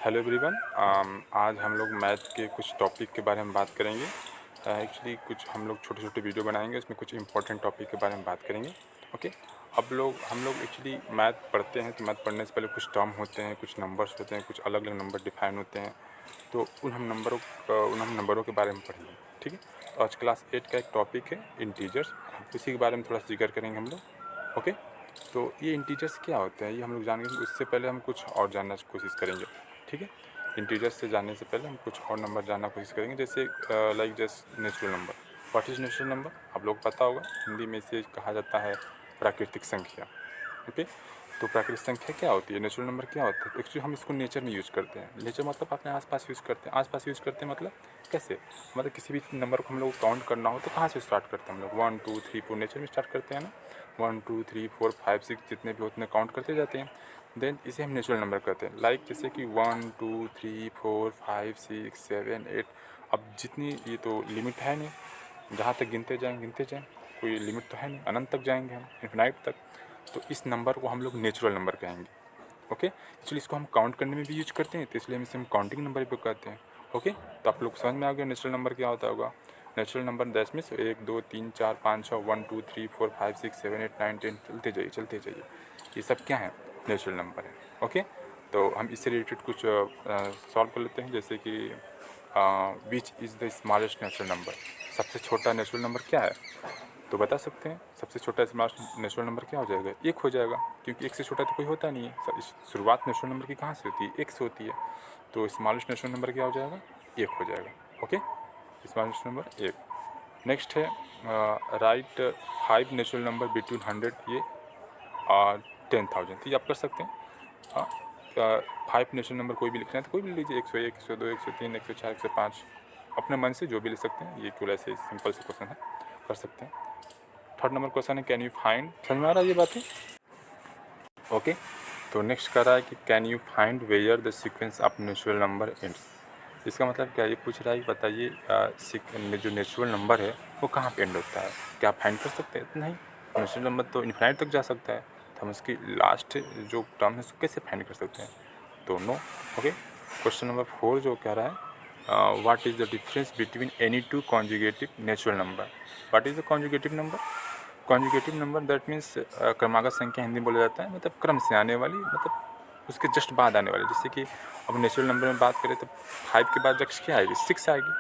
Hello everyone. आज हम लोग मैथ के कुछ टॉपिक के बारे में बात करेंगे। एक्चुअली कुछ हम लोग छोटे छोटे वीडियो बनाएंगे, उसमें कुछ इंपॉर्टेंट टॉपिक के बारे में बात करेंगे। ओके। अब हम लोग एक्चुअली मैथ पढ़ते हैं तो मैथ पढ़ने से पहले कुछ टर्म होते हैं, कुछ नंबर्स होते हैं, कुछ अलग अलग नंबर डिफाइन होते हैं। तो उन हम नंबरों के बारे में पढ़ेंगे। ठीक है। तो आज क्लास 8 का एक टॉपिक है इंटीजर्स, उसी के बारे में थोड़ा सा जिक्र करेंगे हम लोग। ओके। तो ये इंटीजर्स क्या होते हैं ये हम लोग जानेंगे। उससे पहले हम कुछ और जानने की कोशिश करेंगे। ठीक है। इंटीजर्स से जानने से पहले हम कुछ और नंबर जानना कोशिश करेंगे, जैसे like just natural number. What is natural number? आप लोग पता होगा, हिंदी में इसे कहा जाता है प्राकृतिक संख्या। ओके। तो प्राकृतिक संख्या क्या होती है, नेचुरल नंबर क्या होता है? एक्चुअली हम इसको नेचर में यूज़ करते हैं। नेचर मतलब अपने आसपास यूज़ करते हैं। आसपास यूज़ करते हैं मतलब कैसे? मतलब किसी भी नंबर को हम लोग काउंट करना हो तो कहाँ से स्टार्ट करते हैं हम लोग? 1 2 3 4 नेचर में स्टार्ट करते हैं ना। 1 2 3 4 5 6 जितने भी होते हैं काउंट करते जाते हैं। देन इसे हम नेचुरल नंबर कहते हैं। लाइक जैसे कि 1 2 3 4 5 6 7 8। अब जितनी, ये तो लिमिट है नहीं, जहाँ तक गिनते जाएँ, कोई लिमिट तो है नहीं, अनंत तक जाएंगे हम, इन्फिनाइट तक। तो इस नंबर को हम लोग नेचुरल नंबर कहेंगे। ओके। एक्चुअली इसको हम काउंट करने में भी यूज करते हैं, तो इसलिए हम इसे काउंटिंग नंबर भी कहते हैं। ओके। तो आप लोग समझ में आ गया नेचुरल नंबर क्या होता होगा। नेचुरल नंबर 10 में से 1 2 3 4 5 6 1 2 3 4 5 6 7 8 9 10 चलते जाइए। ये सब क्या है? नेचुरल नंबर है। ओके। तो हम इससे रिलेटेड कुछ सॉल्व कर लेते हैं, जैसे कि which is the smallest natural number. सबसे छोटा नेचुरल नंबर क्या है? तो बता सकते हैं सबसे छोटा स्मॉलेस्ट नेचुरल नंबर क्या हो जाएगा? 1 हो जाएगा, क्योंकि 1 से छोटा तो कोई होता नहीं है। शुरुआत नेचुरल नंबर की कहाँ से होती है? 1 से होती है। तो स्मॉलेस्ट नेचुरल नंबर क्या हो जाएगा? 1 हो जाएगा। ओके। Smallest number 1। नेक्स्ट है राइट 5 नेचुरल नंबर बिटवीन 100 ये और 10,000। तो ये आप कर सकते हैं। 5 नेचुरल नंबर कोई भी लिखना है तो कोई भी लीजिए, 101 102 103 104 105, अपने मन से जो भी लिख सकते हैं। ये केवल ऐसे सिंपल से क्वेश्चन है, कर सकते हैं। थर्ड नंबर क्वेश्चन है कैन यू फाइंड। समझ में आ रहा है ये बातें? ओके। तो नेक्स्ट कर रहा है कि can you find where the sequence of natural number ends. इसका मतलब क्या, ये पूछ रहा है कि बताइए जो नेचुरल नंबर है वो कहाँ पे एंड होता है। क्या आप फाइंड कर सकते हैं? नहीं, नेचुरल नंबर तो इन्फिनाइट तक जा सकता है, तो हम उसकी लास्ट जो टर्म है उसको कैसे फाइंड कर सकते हैं? तो नो। ओके। क्वेश्चन नंबर 4 जो कह रहा है what is the difference between any two conjugative natural number. What is the conjugative number? Conjugative number that means क्रमागत संख्या हिंदी में बोला जाता है, मतलब क्रम से आने वाली, मतलब उसके जस्ट बाद आने वाली। जैसे कि अब नेचुरल नंबर में बात करें तो 5 के बाद जस्ट क्या आएगी? 6 आएगी।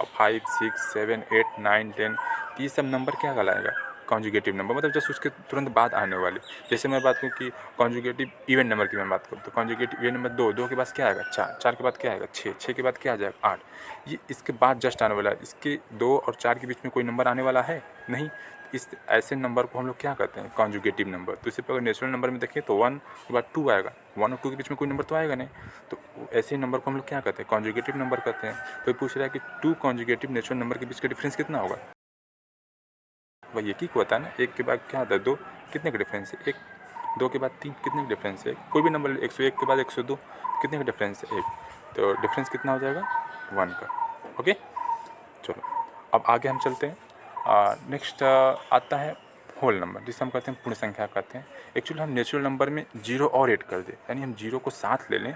अब 5 6 7 8 9 10, तो ये सब नंबर क्या कहलाएगा? कॉन्जुगेटिव नंबर, मतलब जस्ट उसके तुरंत बाद आने वाली। जैसे मैं बात करूँ कि कॉन्जुगेटिव इवन नंबर की मैं बात करूँ तो कॉन्जुगेटिव इवन नंबर 2, 2 के बाद क्या आएगा? 4, 4 के बाद क्या आएगा? 6, 6 के बाद क्या आ जाएगा? 8। ये इसके बाद जस्ट आने वाला है। इसके 2 और 4 के बीच में कोई नंबर आने वाला है नहीं। इस ऐसे नंबर को हम लोग क्या कहते हैं? Conjugative number. तो इसी प्रकार नेचुरल नंबर में देखें तो 1 के बाद 2 आएगा, 1 और 2 के बीच में कोई नंबर तो आएगा नहीं। तो ऐसे नंबर को हम लोग क्या कहते हैं? कॉन्जुगेटिव नंबर कहते हैं। तो ये पूछ रहा है कि 2 कॉन्जुगेटिव नेचुरल नंबर के बीच का डिफरेंस कितना होगा? वही एक ही को होता है ना। 1 के बाद क्या आता है? 2। कितने का डिफरेंस है? 1। 2 के बाद 3, कितने का डिफरेंस है? कोई भी नंबर 101 के बाद 102, कितने का डिफरेंस है? 1। तो डिफरेंस कितना हो जाएगा? 1 का। ओके। चलो अब आगे हम चलते हैं। नेक्स्ट आता है होल नंबर, जिसे हम कहते हैं पूर्ण संख्या कहते हैं। एक्चुअली हम नेचुरल नंबर में 0 और ऐड कर दें, यानी हम 0 को साथ ले लें।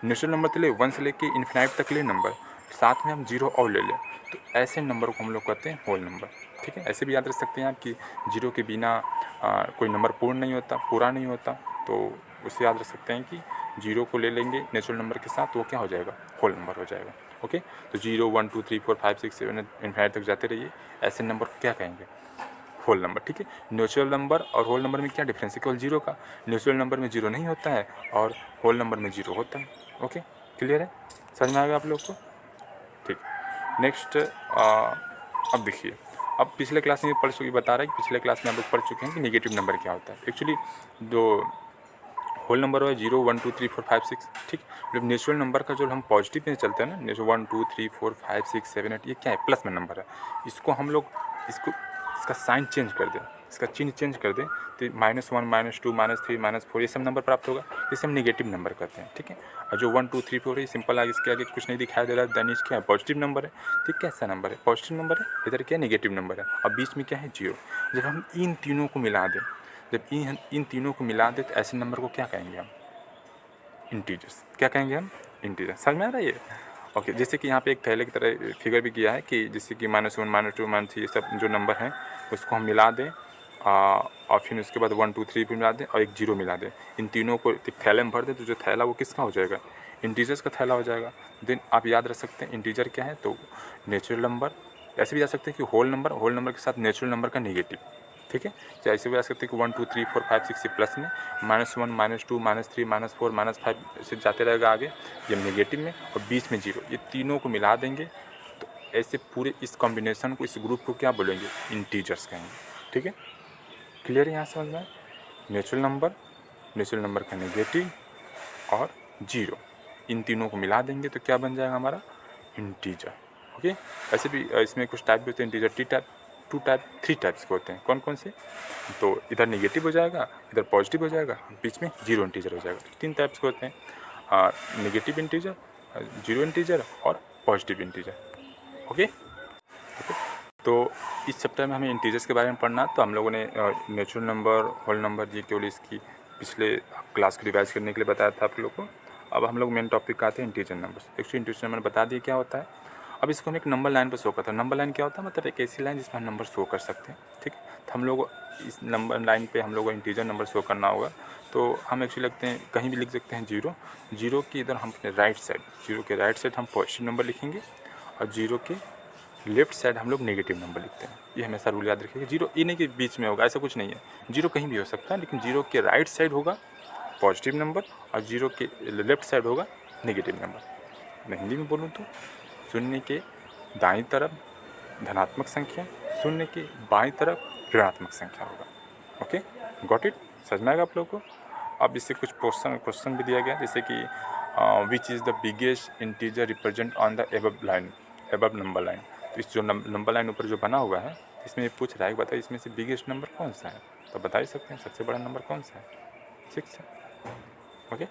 नेचुरल नंबर तो ले 1 से लेके इन्फिनाइट तक ले नंबर, साथ में हम 0 और ले लें, तो ऐसे नंबर को हम लोग कहते हैं होल नंबर। ठीक है। ऐसे भी याद रख सकते हैं आप कि 0 के बिना कोई नंबर पूर्ण नहीं होता, पूरा नहीं होता। तो उसे याद रख सकते हैं कि 0 को ले लेंगे नेचुरल नंबर के साथ तो वो क्या हो जाएगा? होल नंबर हो जाएगा। ओके। तो 0 1 2 3 4 5 6 7 इन्फिनाइट तक जाते रहिए, ऐसे नंबर को क्या कहेंगे? Whole number. ठीक है। नेचुरल नंबर और होल नंबर में क्या डिफरेंस है? केवल 0 का। नेचुरल नंबर में 0 नहीं होता है और होल नंबर में 0 होता है। ओके। क्लियर है? समझ में आ गया आप लोग को? ठीक। नेक्स्ट अब देखिए, अब पिछले क्लास में पढ़ चुके, बता रहा है कि पिछले क्लास में हम लोग पढ़ चुके हैं कि नेगेटिव नंबर क्या होता है। एक्चुअली जो होल नंबर है 0 1 2 3 4 5 6, ठीक। जब नेचुरल नंबर का जो हम पॉजिटिव में चलते हैं ना, नेचुरल 1 2 3 4 5 6 7 8, ये क्या है? प्लस में नंबर है। इसको हम लोग इसका साइन चेंज कर दें, इसका चिन्ह चेंज कर दें, तो -1 -2 -3 -4 ये सब नंबर प्राप्त होगा, जिसे हम नेगेटिव नंबर कहते हैं। ठीक है। और जो 1 2 3 4 है सिंपल आगे, इसके आगे कुछ नहीं दिखाई दे रहा है, दैनिश क्या है? पॉजिटिव नंबर है। ठीक। कैसा नंबर है? पॉजिटिव नंबर है। इधर क्या है? नेगेटिव नंबर है। और बीच में क्या है? 0। जब हम इन तीनों को मिला दें, जब इन तीनों को मिला दें तो ऐसे नंबर को क्या कहेंगे हम? इंटीजर्स। क्या कहेंगे हम? इंटीजर। समझ में आ रहा है ये? ओके, जैसे कि यहाँ पे एक थैले की तरह फिगर भी किया है कि जैसे कि -1 -2 -3 ये सब जो नंबर हैं उसको हम मिला दें और फिर उसके बाद 1 2 3 भी मिला दें और एक 0 मिला दें। इन तीनों को एक थैले में भर दें तो जो थैला वो किसका हो जाएगा? इंटीजर्स का थैला हो जाएगा। देन आप याद रख सकते हैं इंटीजर क्या है, तो नेचुरल नंबर। ऐसे भी जा सकते हैं कि होल नंबर के साथ नेचुरल नंबर का नेगेटिव, ठीक है। तो ऐसे भी आ सकते हैं कि 1 2 3 4 5 6 प्लस में, -1 -2 -3 -4 -5 ऐसे जाते रहेगा आगे, ये नेगेटिव में, और बीच में 0, ये तीनों को मिला देंगे तो ऐसे पूरे इस कॉम्बिनेशन को, इस ग्रुप को क्या बोलेंगे? इंटीजर्स कहेंगे, ठीक है। क्लियर है यहाँ समझ में? नेचुरल नंबर का नेगेटिव और 0, इन तीनों को मिला देंगे तो क्या बन जाएगा हमारा? इंटीजर। ओके, ऐसे भी इसमें कुछ टाइप भी होते हैं इंटीजर, 2 टाइप 3 टाइप्स के होते हैं। कौन कौन से? तो इधर नेगेटिव हो जाएगा, इधर पॉजिटिव हो जाएगा, बीच में 0 इंटीजर हो जाएगा। 3 टाइप्स के होते हैं, नेगेटिव इंटीजर, 0 इंटीजर और पॉजिटिव इंटीजर। ओके, तो इस चैप्टर में हमें इंटीजर्स के बारे में पढ़ना। तो हम लोगों ने नेचुरल नंबर, होल नंबर, ये केवल इसकी पिछले क्लास को रिवाइज करने के लिए बताया था आप लोग को। अब हम लोग मेन टॉपिक आते हैं integer numbers. Actually integer number बता दिए क्या होता है। अब इसको हम एक नंबर लाइन पर शो करते हैं। नंबर लाइन क्या होता है? मतलब एक ऐसी लाइन जिसमें हम नंबर शो कर सकते हैं, ठीक है। तो हम लोग इस नंबर लाइन पे हम लोग को इंटीजर नंबर शो करना होगा। तो हम एक्चुअली लगते हैं कहीं भी लिख सकते हैं 0 के इधर हम अपने राइट साइड, 0 के राइट साइड हम पॉजिटिव नंबर लिखेंगे और 0 के लेफ्ट साइड हम लोग नेगेटिव नंबर लिखते हैं। ये हमेशा रूल याद रखिएगा। 0 ये नहीं कि बीच में होगा, ऐसा कुछ नहीं है। 0 कहीं भी हो सकता है, लेकिन 0 के राइट साइड होगा पॉजिटिव नंबर और 0 के लेफ्ट साइड होगा नेगेटिव नंबर। मैं हिंदी में बोलूँ तो शून्य के दाईं तरफ धनात्मक संख्या, शून्य के बाईं तरफ ऋणात्मक संख्या होगा। Okay, got it? समझ में आएगा आप लोगों को? अब इससे कुछ क्वेश्चन भी दिया गया, जैसे कि which is the biggest integer represent on the above number line. तो इस जो नंबर लाइन ऊपर जो बना हुआ है, इसमें ये पूछ रहा है, बताइए इसमें से बिगेस्ट नंबर कौन सा है? तो बता ही सकते हैं सबसे बड़ा नंबर कौन सा है? 6 है। Okay,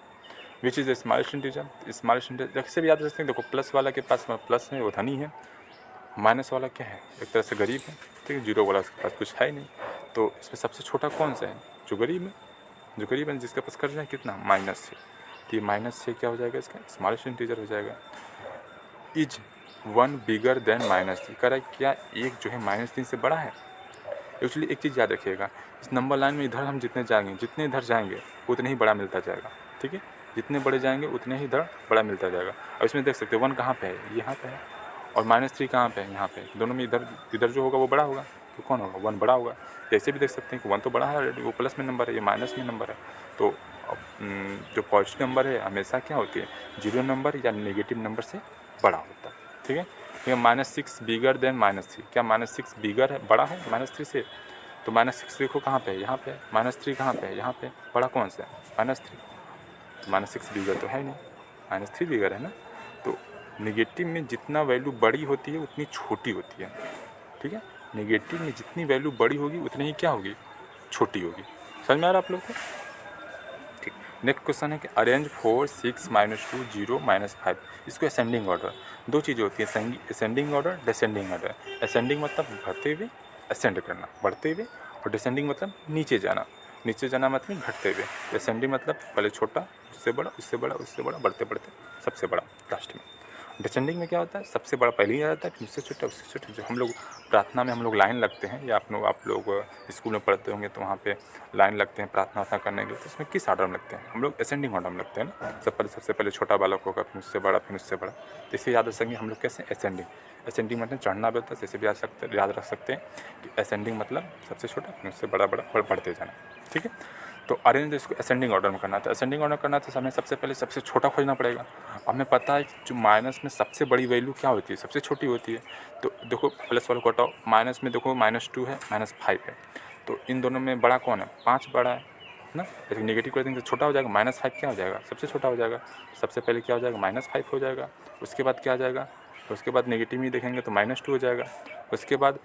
which is the smallest integer? Smallest integer कैसे भी याद रख सकते हैं। देखो, प्लस वाला के पास प्लस है, वो धनी है। माइनस वाला क्या है? एक तरह से गरीब है, ठीक है। 0 वाला उसके पास कुछ है ही नहीं। तो इसमें सबसे छोटा कौन सा है? जो गरीब है, जिसके पास कर्ज है कितना? -6। तो ये -6 क्या हो जाएगा? इसका स्मॉलेस्ट इंटीजर हो जाएगा। Is 1 bigger than -3? कह रहा है क्या एक जो है -3 से बड़ा है? एक्चुअली एक चीज़ याद रखिएगा, इस नंबर लाइन में इधर हम जितने इधर जाएंगे उतने ही बड़ा मिलता जाएगा, ठीक है। जितने बड़े जाएंगे उतने ही इधर बड़ा मिलता जाएगा। और इसमें देख सकते हैं 1 कहाँ पे है? यहाँ पे है। और -3 कहाँ पे है? यहाँ पे। दोनों में इधर जो होगा वो बड़ा होगा, तो कौन होगा? 1 बड़ा होगा। जैसे भी देख सकते हैं कि 1 तो बड़ा है ऑलरेडी, वो प्लस में नंबर है, ये माइनस में नंबर है। तो जो पॉजिटिव नंबर है हमेशा क्या होती है? 0 नंबर या नेगेटिव नंबर से बड़ा होता है, ठीक है। ये -6 बिगर देन -3, क्या -6 बिगर है, बड़ा है -3 से? तो -6 देखो कहाँ पे है? यहाँ पे। -3 कहाँ पे है? यहाँ पे। बड़ा कौन सा है? -3। -6 बिगर तो है नहीं, -3 बिगर है ना। तो नेगेटिव में जितना वैल्यू बड़ी होती है उतनी छोटी होती है, ठीक है। नेगेटिव में जितनी वैल्यू बड़ी होगी उतनी ही क्या होगी? छोटी होगी। समझ में आ रहा है आप लोग को? ठीक। नेक्स्ट क्वेश्चन है कि अरेंज 4 6 -2 0 -5। इसको असेंडिंग ऑर्डर। 2 चीज़ें होती है, ascending order, descending order. Ascending मतलब बढ़ते हुए, असेंड करना बढ़ते हुए, और डिसेंडिंग मतलब नीचे जाना मतलब घटते हुए। असेंडिंग मतलब पहले छोटा, उससे बड़ा, उससे बड़ा, उससे बड़ा, बढ़ते बढ़ते सबसे बड़ा लास्ट में। डिसेंडिंग में क्या होता है? सबसे बड़ा पहले ही आ जाता है, फिर उससे छोटा, उससे छोटा। जो हम लोग प्रार्थना में हम लोग लाइन लगते हैं, या आप लोग स्कूल में पढ़ते होंगे तो वहाँ पे लाइन लगते हैं प्रार्थना करने के लिए। तो उसमें किस ऑर्डर में लगते हैं? हम लोग असेंडिंग ऑर्डर में लगते हैं ना। सबसे पहले छोटा बालक होगा, फिर उससे बड़ा, फिर उससे बड़ा। तो इसे याद रख सकेंगे हम लोग कैसे? असेंडिंग मतलब चढ़ना भी होता है। जैसे भी याद रख सकते हैं कि असेंडिंग मतलब सबसे छोटा, फिर उससे बड़ा बढ़ते जाना, ठीक है। तो अरेंज इसको असेंडिंग ऑर्डर में करना था। असेंडिंग ऑर्डर करना तो हमें सबसे पहले सबसे छोटा खोजना पड़ेगा। हमें पता है कि जो माइनस में सबसे बड़ी वैल्यू क्या होती है? सबसे छोटी होती है। तो देखो प्लस वाला को हटाओ, माइनस में देखो -2 है, -5 है। तो इन दोनों में बड़ा कौन है? 5 बड़ा है ना। जैसे नेगेटिव कर देंगे तो छोटा हो जाएगा, -5 क्या हो जाएगा? सबसे छोटा हो जाएगा। सबसे पहले क्या हो जाएगा? -5 हो जाएगा। उसके बाद क्या आ जाएगा? उसके बाद नेगेटिव में देखेंगे तो -2 हो जाएगा। उसके बाद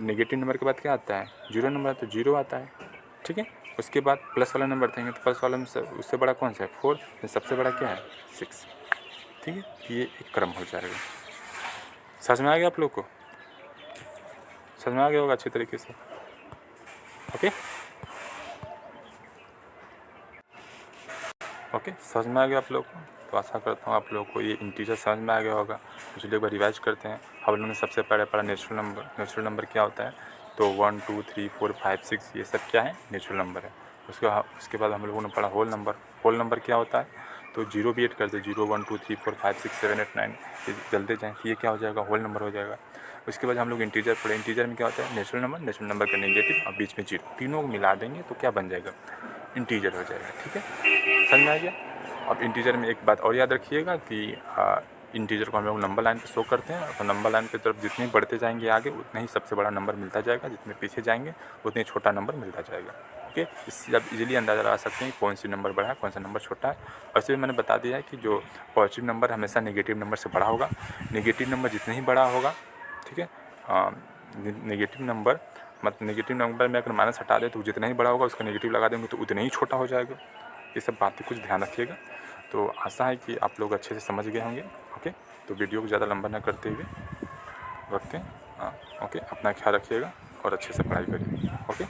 नेगेटिव नंबर के बाद क्या आता है? 0 नंबर, तो 0 आता है, ठीक है। उसके बाद प्लस वाला नंबर देंगे तो प्लस वाला में उससे बड़ा कौन सा है? 4। सबसे बड़ा क्या है? 6, ठीक है। ये एक क्रम हो जाएगा। समझ में आ गया आप लोग को? समझ में आ गया होगा अच्छी तरीके से? ओके, समझ में आ गया आप लोग को? तो आशा करता हूँ आप लोगों को ये इंटीजर समझ में आ गया होगा। तो चलिए एक बार रिवाइज करते हैं। हम लोगों ने सबसे पहले पढ़ा नेचुरल नंबर क्या होता है। तो 1 2 3 4 5 6 ये सब क्या है, नेचुरल नंबर है। उसके बाद हम लोगों ने पढ़ा होल नंबर क्या होता है। तो 0 भी ऐड कर दे, 0 1 2 3 4 5 6 7 8 9 ये चलते जाएँ, ये क्या हो जाएगा, होल नंबर हो जाएगा। उसके बाद हम लोग इंटीजर पढ़े। इंटीजर में क्या होता है, नेचुरल नंबर का नेगेटिव और बीच में 0, तीनों को मिला देंगे तो क्या बन जाएगा, इंटीजर हो जाएगा। ठीक है, समझ में आ गया। अब इंटीजर में एक बात और याद रखिएगा कि इंटीजर को हम लोग नंबर लाइन पे शो करते हैं। तो नंबर लाइन पे तरफ जितने बढ़ते जाएंगे आगे उतना ही सबसे बड़ा नंबर मिलता जाएगा, जितने पीछे जाएंगे उतने छोटा नंबर मिलता जाएगा। ओके, इससे आप इजीली अंदाज़ा लगा सकते हैं कौन सी नंबर बड़ा है, कौन सा नंबर छोटा है। वैसे भी मैंने बता दिया है कि जो पॉजिटिव नंबर हमेशा नेगेटिव नंबर से बड़ा होगा। नेगेटिव नंबर जितने ही बड़ा होगा, ठीक है, नेगेटिव नंबर में अगर माइनस हटा दें तो जितना ही बड़ा होगा उसका नेगेटिव लगा देंगे तो उतना ही छोटा हो जाएगा। ये सब बातें कुछ ध्यान रखिएगा। तो आशा है कि आप लोग अच्छे से समझ गए होंगे। ओके, तो वीडियो को ज़्यादा लंबा ना करते हुए रखते हैं। ओके, अपना ख्याल रखिएगा और अच्छे से पढ़ाई करिए। ओके।